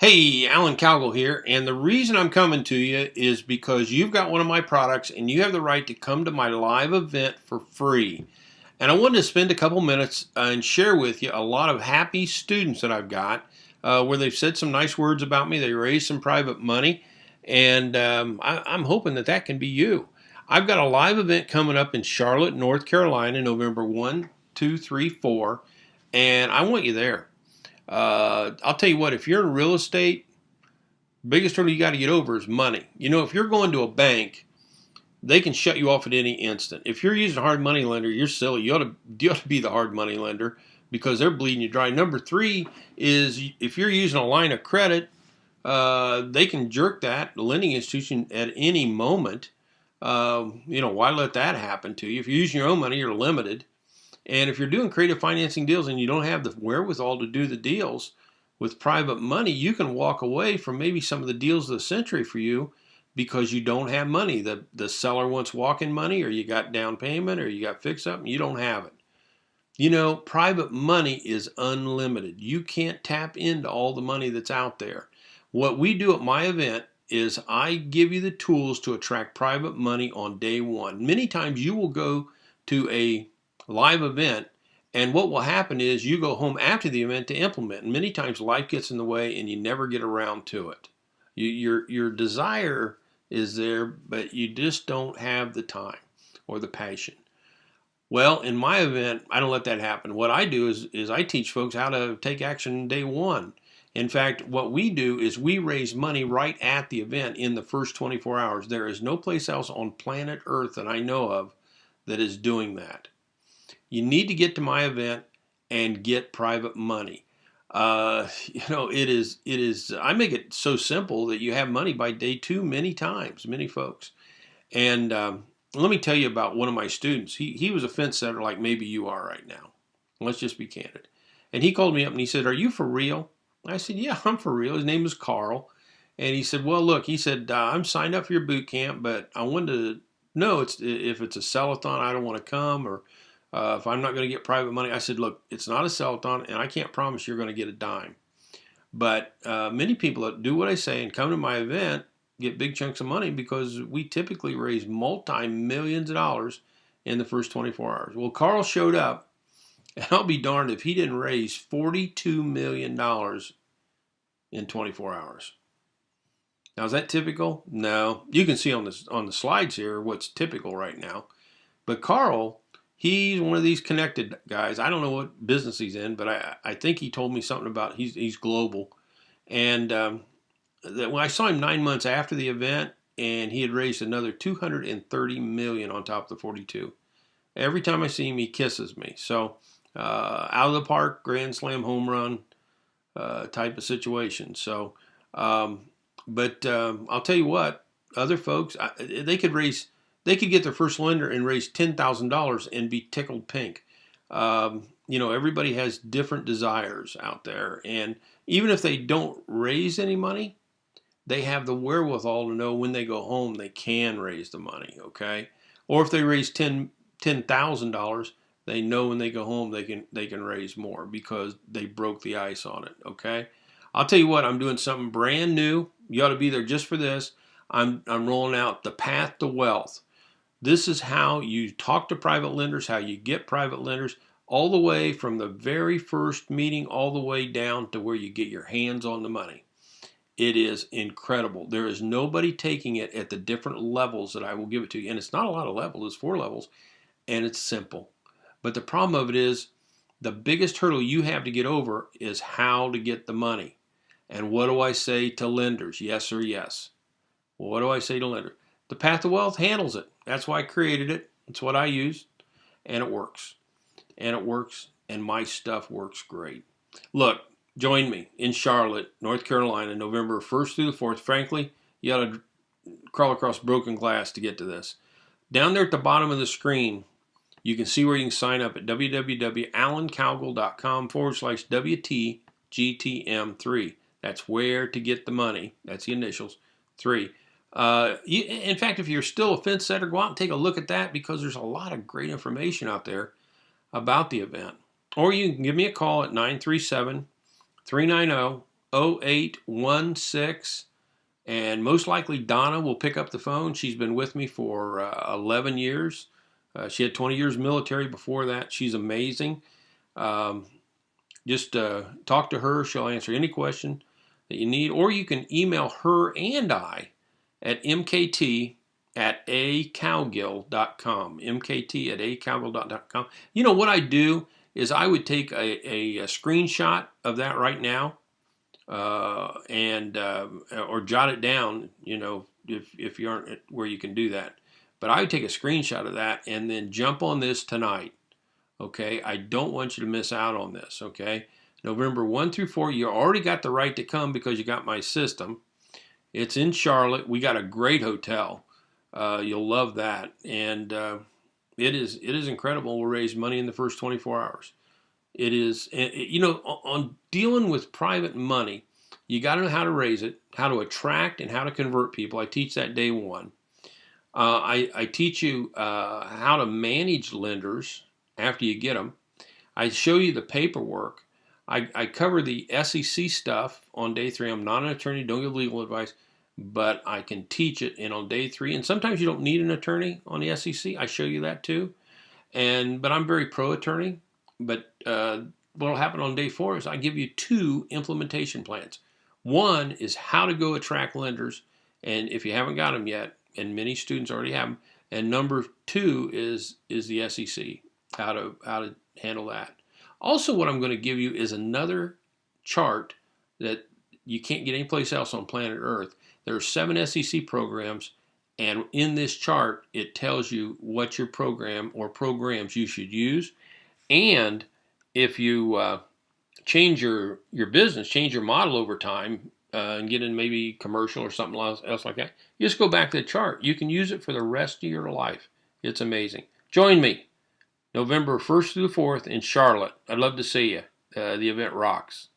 Hey, Alan Cowgill here, and the reason I'm coming to you is because you've got one of my products and you have the right to come to my live event for free. And I wanted to spend a couple minutes and share with you a lot of happy students that I've got where they've said some nice words about me. They raised some private money, and I'm hoping that that can be you. I've got a live event coming up in Charlotte, North Carolina, November 1, 2, 3, 4, and I want you there. I'll tell you what, if you're in real estate, biggest hurdle you got to get over is money. You know, if you're going to a bank, they can shut you off at any instant. If you're using a hard money lender, you're silly. You ought to be the hard money lender because they're bleeding you dry. Number three is if you're using a line of credit, they can jerk that, the lending institution, at any moment. Why let that happen to you? If you're using your own money, you're limited. And if you're doing creative financing deals and you don't have the wherewithal to do the deals with private money, you can walk away from maybe some of the deals of the century for you because you don't have money. The seller wants walk-in money, or you got down payment, or you got fix up, and you don't have it. You know, private money is unlimited. You can't tap into all the money that's out there. What we do at my event is I give you the tools to attract private money on day one. Many times you will go to a live event, and what will happen is you go home after the event to implement. And many times life gets in the way and you never get around to it. Your desire is there, but you just don't have the time or the passion. Well, in my event, I don't let that happen. What I do is I teach folks how to take action day one. In fact, what we do is we raise money right at the event in the first 24 hours. There is no place else on planet Earth that I know of that is doing that. You need to get to my event and get private money. It is. I make it so simple that you have money by day two many times, many folks. And let me tell you about one of my students. He was a fence setter like maybe you are right now. Let's just be candid. And he called me up and he said, "Are you for real?" I said, "Yeah, I'm for real." His name is Carl. And he said, "Well, look," he said, "I'm signed up for your boot camp, but I wanted to know if it's a sell-a-thon, I don't want to come, or if I'm not going to get private money." I said, "Look, it's not a sell-a-thon, and I can't promise you're going to get a dime. But many people that do what I say and come to my event get big chunks of money because we typically raise multi-millions of dollars in the first 24 hours. Well, Carl showed up, and I'll be darned if he didn't raise $42 million in 24 hours. Now, is that typical? No. You can see on the slides here what's typical right now. But Carl, he's one of these connected guys. I don't know what business he's in, but I think he told me something about he's global. And when I saw him 9 months after the event, and he had raised another $230 million on top of the 42. Every time I see him, he kisses me. So out of the park, grand slam, home run type of situation. So, but I'll tell you what, other folks, they could get their first lender and raise $10,000 and be tickled pink. Everybody has different desires out there. And even if they don't raise any money, they have the wherewithal to know when they go home they can raise the money, okay? Or if they raise $10,000, they know when they go home they can raise more because they broke the ice on it, okay? I'll tell you what, I'm doing something brand new. You ought to be there just for this. I'm rolling out the Path to Wealth. This is how you talk to private lenders, how you get private lenders, all the way from the very first meeting all the way down to where you get your hands on the money. It is incredible. There is nobody taking it at the different levels that I will give it to you. And it's not a lot of levels, it's 4 levels, and it's simple. But the problem of it is the biggest hurdle you have to get over is how to get the money. And what do I say to lenders? Yes or yes. Well, what do I say to lenders? The Path to Wealth handles it. That's why I created it. It's what I use, and it works. And it works, and my stuff works great. Look, join me in Charlotte, North Carolina, November 1st through the 4th. Frankly, you ought to crawl across broken glass to get to this. Down there at the bottom of the screen, you can see where you can sign up at www.alancowgill.com/WTGTM3. That's where to get the money. That's the initials. 3. In fact, if you're still a fence setter, go out and take a look at that because there's a lot of great information out there about the event. Or you can give me a call at 937-390-00 0816. And most likely Donna will pick up the phone. She's been with me for 11 years. She had 20 years military before that. She's amazing. Um, just talk to her. She'll answer any question that you need. Or you can email her and I at mkt@acowgill.com. mkt@acowgill.com. You know what I do is I would take a screenshot of that right now, and or jot it down, if you aren't where you can do that. But I would take a screenshot of that and then jump on this tonight. Okay, I don't want you to miss out on this. Okay, November 1 through 4, you already got the right to come because you got my system. It's in Charlotte. We got a great hotel. You'll love that, and it is incredible. We'll raise money in the first 24 hours. It is, on dealing with private money, you got to know how to raise it, how to attract, and how to convert people. I teach that day one. I teach you how to manage lenders after you get them. I show you the paperwork. I cover the SEC stuff on day 3. I'm not an attorney, don't give legal advice, but I can teach it. And on day 3, and sometimes you don't need an attorney on the SEC. I show you that too. But I'm very pro attorney. But what will happen on day 4 is I give you 2 implementation plans. One is how to go attract lenders, and if you haven't got them yet, and many students already have them. And number 2 is the SEC, how to handle that. Also, what I'm going to give you is another chart that you can't get anyplace else on planet Earth. There are 7 SEC programs, and in this chart, it tells you what your program or programs you should use. And if you change your business, change your model over time, and get in maybe commercial or something else like that, you just go back to the chart. You can use it for the rest of your life. It's amazing. Join me November 1st through the 4th in Charlotte. I'd love to see you. The event rocks.